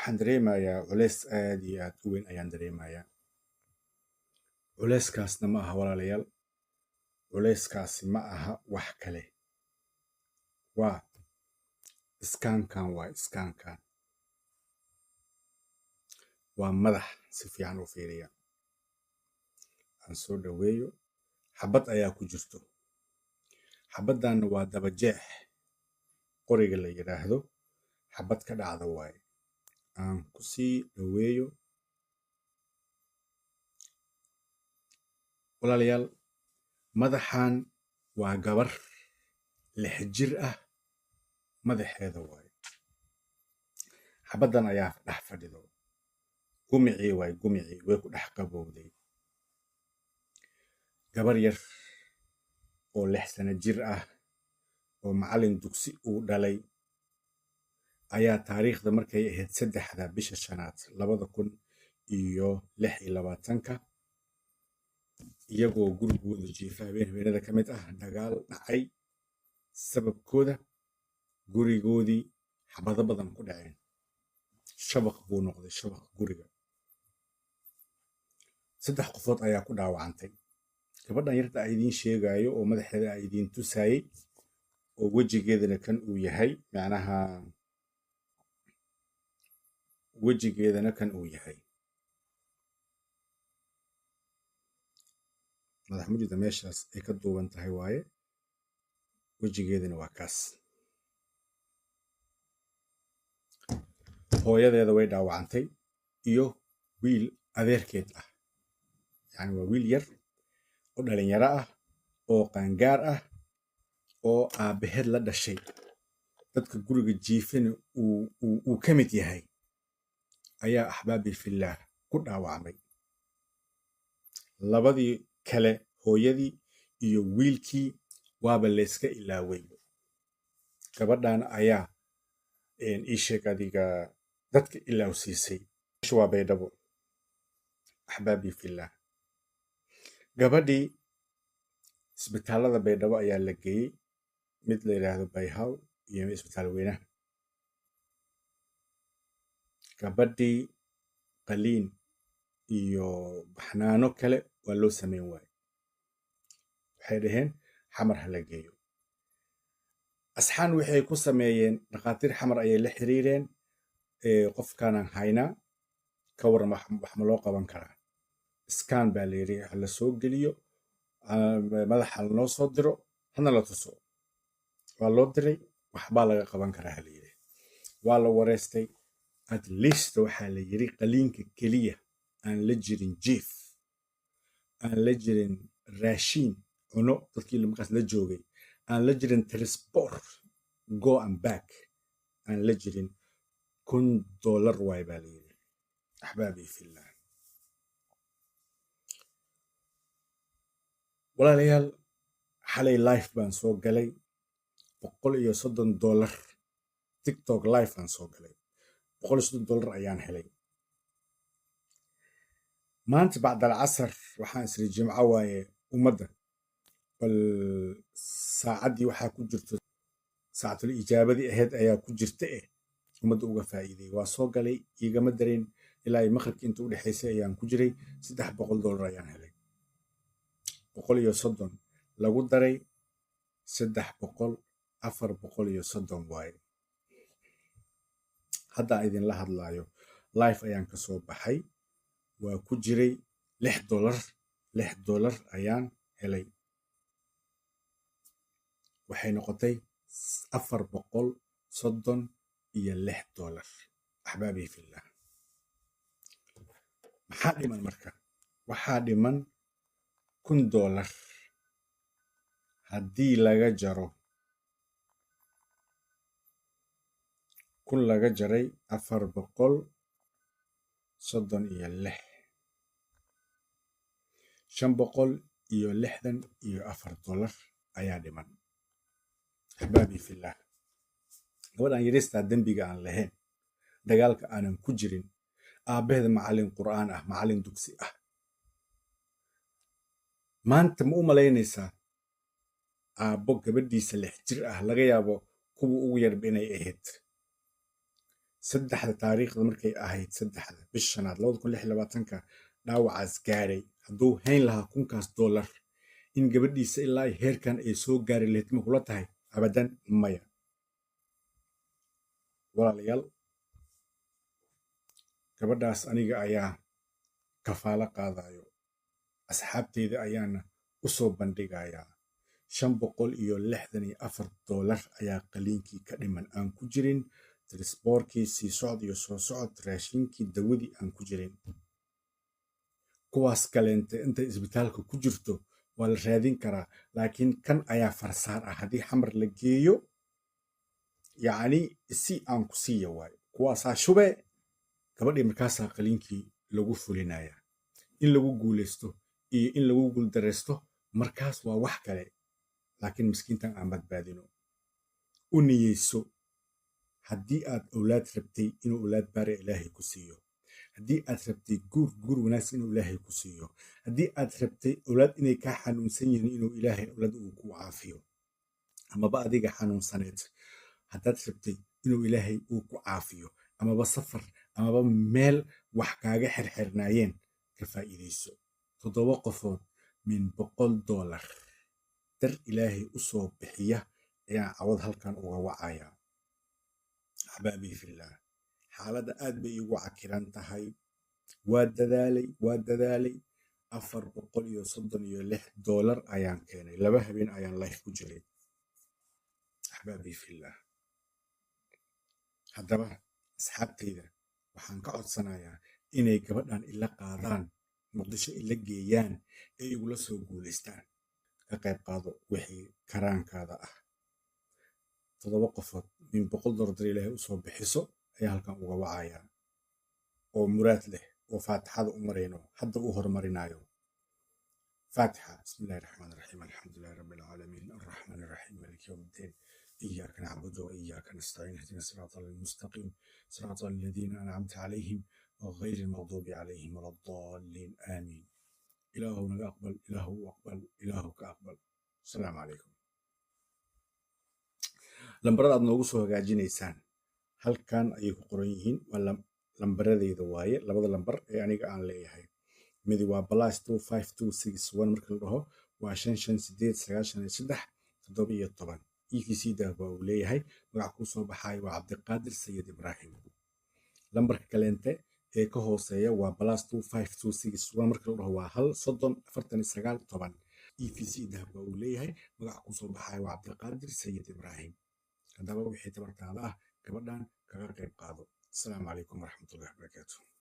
waxaan dareemayaa culays aad iyo aad u weyn ayaan dareemayaa. Culayskaasna ma aha walaalayaal, culayskaasi ma aha wax kale. Waa iskaankan, waa madax. Si fiican u fiiriya, aan soo dhaweeyo. Xabad ayaa ku jirto. xabaddaanna waa dabajeex, qoriga la yidhaahdo. xabad ka dhacda waaye. aan ku sii dhaweeyo. walaalayaal, madaxan waa gabar 6 jir ah, madaxeeda waaye. xabaddan ayaa dhex fadhido. gumicii way ku dhex qabowday. gabar yar oo 6 sano jir ah oo macallin dugsi uu dhalay ayaa taariikhda markay ahayd 3 bisha 5 2026 iyagoo gurigooda jiifa habeenada ka mid ah dagaal dhacay sababkooda. gurigoodii xabado badan ku dhaceen. shabaq buu noqday, shabaq guriga. 3 qofood ayaa ku dhaawacantay. gabadhan yarta ay idiin sheegayo oo madaxeeda ay idiin tusaayey oo wejigeedana kan uu yahay, macnaha wejigeedana kan uu yahay. madax mujida meeshaas ay ka duuban tahay waaye. wejigeedana waa kaas. hooyadeeda way dhaawacantay iyo wiil adeerkeed ah. yacni waa wiil yar oo dhalinyaro ah oo qaangaar ah oo aabbaheed la dhashay. dadka guriga jiifana uu ka mid yahay ayaa axbaabi fillaah ku dhaawacmay. labadii kale, hooyadii iyo wiilkii, waaba layska ilaaway. gabadhan ayaa ii sheeg adiga dadka ilaawsiisay. waa baydhabo, axbaabi fillaah. gabadhii isbitaalada baydhabo ayaa la geeyey, mid la yidhaahdo bayhaw iyo isbitaal weynaha. gabadhii qaliin iyo baxnaano kale waa loo sameyn waaye. waxay dhaheen xamar ha la geeyo. asxaan waxay ku sameeyeen, dhakhaatiir xamar ayay la xiriireen. qofkaanaan haynaa, ka waran wax ma loo qaban karaa? iskaan baa la yidhi ha la soo geliyo, madaxa lanoo soo diro, hana la tuso. waa loo diray, waxbaa laga qaban karaa ha la yidhi. waa la wareystay. at least waxaa la yidhi qaliinka keliya aan la jirin jiif, aan la jirin raashiin cuno dadkii markaas la joogay, aan la jirin transport go and back, aan la jirin $1,000 waay baa la yidhi. axbaabi fillaah. walaalayaal, xalay life baan soo galay. $130 tiktok life baan soo galay. $130 ayaan helay. maanta bacdal casar waxaan isri jimco waaye ummadda, bal saacaddii waxaa ku jirto saacatul ijaabadii ahayd ayaa ku jirta ummadda uga faa'iiday. waa soo galay, igama darin ilaa ay maqribkii inta u dhexaysay ayaan ku jiray. $300 ayaan helay. 130 lagu daray 300, 430 waaye. haddaan idinla hadlaayo life ayaan ka soo baxay. waa ku jiray $6 ayaan helay. waxay noqotay $436. axbaabi fillaah. maxaa dhiman marka? waxaa dhiman $1,000. haddii laga jaro 1,000 laga jaray 436, $564 ayaa dhiman. axbaabi fillaah. gabadhan yaristaa dembiga aan lahayn, dagaalka aanan ku jirin, aabbaheeda macallin qur'aan ah, macallin dugsi ah. maanta ma u malaynaysaa aabbo gabadhiisa 6 jir ah, laga yaabo kuwa ugu yarba inay ahayd saddexda taariikhda markay ahayd saddexda bish shanaad 2026 dhaawacaas gaaray hadduu hayn lahaa kunkaas dollar in gabadhiisa ilaa heerkan ay soo gaari lahayd ma kula tahay abadan maya walaalayaal gabadhaas aniga ayaa kafaalo qaadayo asxaabteyda ayaana u soo bandhigayaa $564 ayaa qaliinkii ka dhiman aan ku jirin trisboorkii sii socod iyo soo socod raashinkii dawadii aan ku jirin kuwaas kaleente intay isbitaalka ku jirto waa la raadin karaa laakiin kan ayaa farsaar ah haddii xamar la geeyo yacni si aan ku siiya waayo kuwaasaa shube gabadhii markaasaa qaliinkii lagu fulinaya in lagu guulaysto iyo in lagu guuldareysto markaas waa wax kale laakiin miskiintan aan badbaadino u niyeyso haddii aad awlaad rabtay inuu awlaad baara ilaahay ku siiyo haddii aad rabtay guur wanaagsan inuu ilaahay ku siiyo haddii aad rabtay awlaad inay kaa xanuunsan yihiin inuu ilaahay awlaad uu ku caafiyo amaba adiga xanuunsaneed haddaad rabtay inuu ilaahay uu ku caafiyo amaba safar amaba meel wax kaaga xirxirnaayeen ka faa'iidayso 7 qofood min $100 dar ilaahay u soo bixiya ayaan cawad halkan uga wacayaa axbaabii fillaah xaaladda aad bay igu cakiran tahay waa dadaalay $436 ayaan keenay 2 habeen ayaan life ku jiray axbaabii fillaah haddaba asxaabteyda waxaan ka codsanayaa inay gabadhan ila qaadaan muqdisho ila geeyaan ee igula soo guulaystaan ka qayb qaado wixii karaankaada ah 7 qofood min $100 ilaahay u soo bixiso ayaa halkan uga wacayaa oo muraad leh oo faatixada u marayno hadda u horumarinayo فاتحة بسم الله الرحمن الرحيم الحمد لله رب العالمين الرحمن الرحيم مالك يوم الدين إياك نعبد وإياك نستعين اهدنا الصراط المستقيم صراط الذين أنعمت عليهم غير المغضوب عليهم ولا الضالين آمين إلهنا أقبل إله أقبل إلهك أقبل السلام عليكم lambarada aad noogu soo hagaajinaysaan halkan ayay ku qoran yihiin waa lambaradeyda waaye labada lambar ee aniga aan leeyahay midi waa +25261 marka la dhaho waa 55893 EVC da waa uu leeyahay magaca ku soo baxay waa Cabdiqaadir Sayid Ibraahim lambarka kaleente ee ka hooseeya waa +25261 marka la dhaho waa 13049 EVC da waa uu leeyahay magaca ku soo baxay waa Cabdiqaadir Sayid Ibraahim haddaba wixii tabartaada ah gabadhan kaga qayb qaado. Asalaamu calaykum waraxmatullaahi wabarakaatuh.